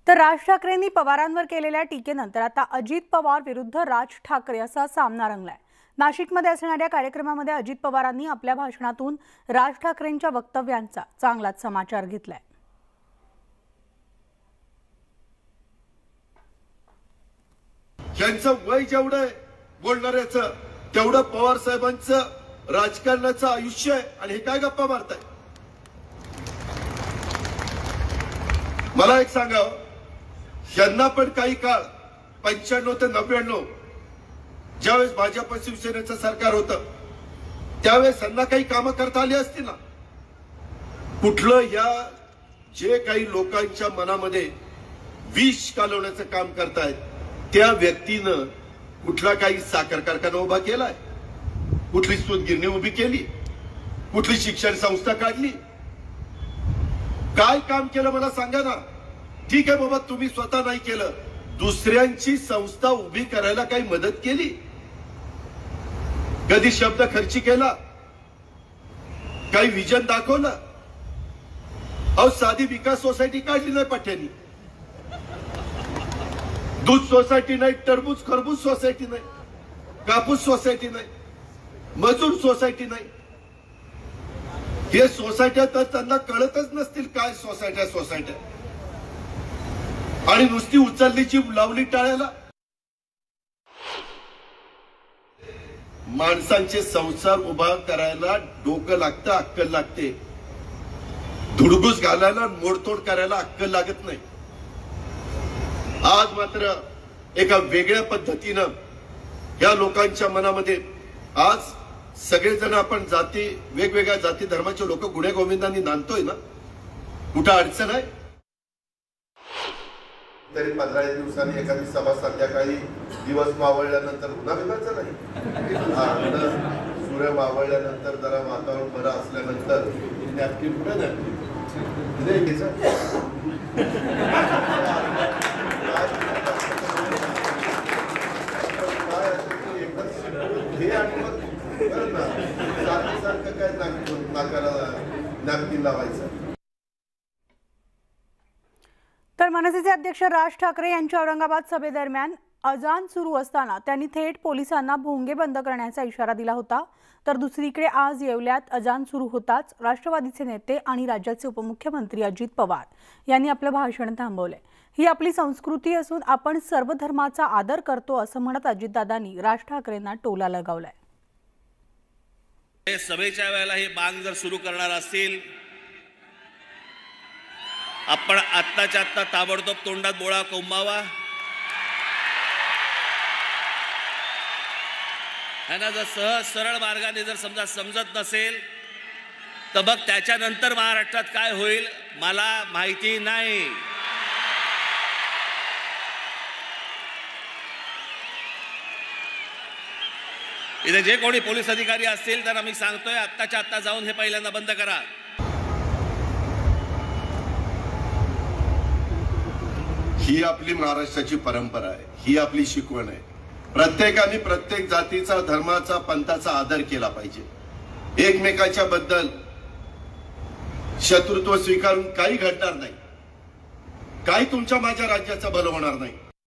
तर राज ठाकरेंनी पवारांवर केलेल्या टीकेनंतर आता अजित पवार विरुद्ध राज ठाकरे असा सामना रंगलाय। नाशिकमध्ये असणाऱ्या कार्यक्रमामध्ये अजित पवारांनी आपल्या भाषणातून राज ठाकरेंच्या वक्तव्यांचा चांगलाच समाचार घेतलाय। यांचं वय जेवढं बोलणाऱ्याचं तेवढं पवार साहेबांचं राजकारणाचं आयुष्य आहे आणि हे काय गप्पा मारताय। मला एक सांगा, यांना पण काही काळ 95 ते 99 ज्यावेळेस भाजप शिवसेनेचं सरकार होतं त्यावेळेस यांना काही कामं करता आली असती ना। कुठलं या जे काही लोकांच्या मनामध्ये विष कालवण्याचं काम करतायत त्या व्यक्तीनं कुठला काही साखर कारखाना उभा केलाय, कुठली सूतगिरणी उभी केली, कुठली शिक्षण संस्था काढली, काय काम केलं मला सांगा ना। ठीक आहे बाबा, तुम्ही स्वतः नाही केलं, दुसऱ्यांची संस्था उभी करायला काही मदत केली, कधी शब्द खर्ची केला, काही विजन दाखवलं? अहो साधी विकास सोसायटी काढली नाही पठ्यानी, दूध सोसायटी नाही, टरबूज खरबूज सोसायटी नाही, कापूस सोसायटी नाही, मजूर सोसायटी नाही। हे सोसायट्या तर त्यांना कळतच नसतील काय सोसायट्या आणि नुसती उचललीची लावली टाळ्याला। माणसांचे संसार उभा करायला डोकं लागतं, अक्कल लागते। धुडगूस घालायला मोडतोड करायला अक्कल लागत नाही। आज मात्र एका वेगळ्या पद्धतीनं या लोकांच्या मनामध्ये आज सगळेजण आपण वेगवेगळ्या जाती धर्माचे लोक गुण्या गोविंदांनी नांदतोय ना, कुठं अडचण आहे? तरी 15 दिवसांनी एखादी सभा संध्याकाळी दिवस मावळल्यानंतर पुन्हा विकायचं नाही। सूर्य मावळल्यानंतर जरा वातावरण बरं असल्यानंतर नॅपकिन कुठे नॅपकिन हे आणि मग सारखं काय नाकाला नॅपकिन लावायचं। तर मनसेचे अध्यक्ष राज ठाकरे यांच्या औरंगाबाद सभेदरम्यान अजान सुरू असताना त्यांनी थेट पोलिसांना भोंगे बंद करण्याचा इशारा दिला होता। तर दुसरीकडे आज येवल्यात अजान सुरू होताच राष्ट्रवादीचे नेते आणि राज्याचे उपमुख्यमंत्री अजित पवार यांनी आपलं भाषण थांबवले। ही आपली संस्कृती असून आपण सर्व धर्माचा आदर करतो असं म्हणत अजितदादांनी राज ठाकरेंना टोला लगावलाय। सभेच्या वेळेला हे बांग जर सुरू करणार असतील, आपण आत्ताच्या आत्ता ताबडतोब तोंडात बोळा कोंबावा। ह्यांना जर सहज सरळ मार्गाने जर समजत नसेल तर बघ त्याच्यानंतर महाराष्ट्रात काय होईल मला माहिती नाही। इथे जे कोणी पोलीस अधिकारी असतील त्यांना मी सांगतोय आत्ताच्या आत्ता जाऊन हे पहिल्यांदा बंद करा। ही आपली महाराष्ट्राची परंपरा आहे, ही आपली शिकवण आहे। प्रत्येकाने प्रत्येक जातीचा धर्माचा पंथाचा आदर केला पाहिजे। एकमेकाच्या बद्दल शत्रुत्व स्वीकारून काही घडणार नाही, काही तुमच्या माझ्या राज्याचं भलं होणार नाही।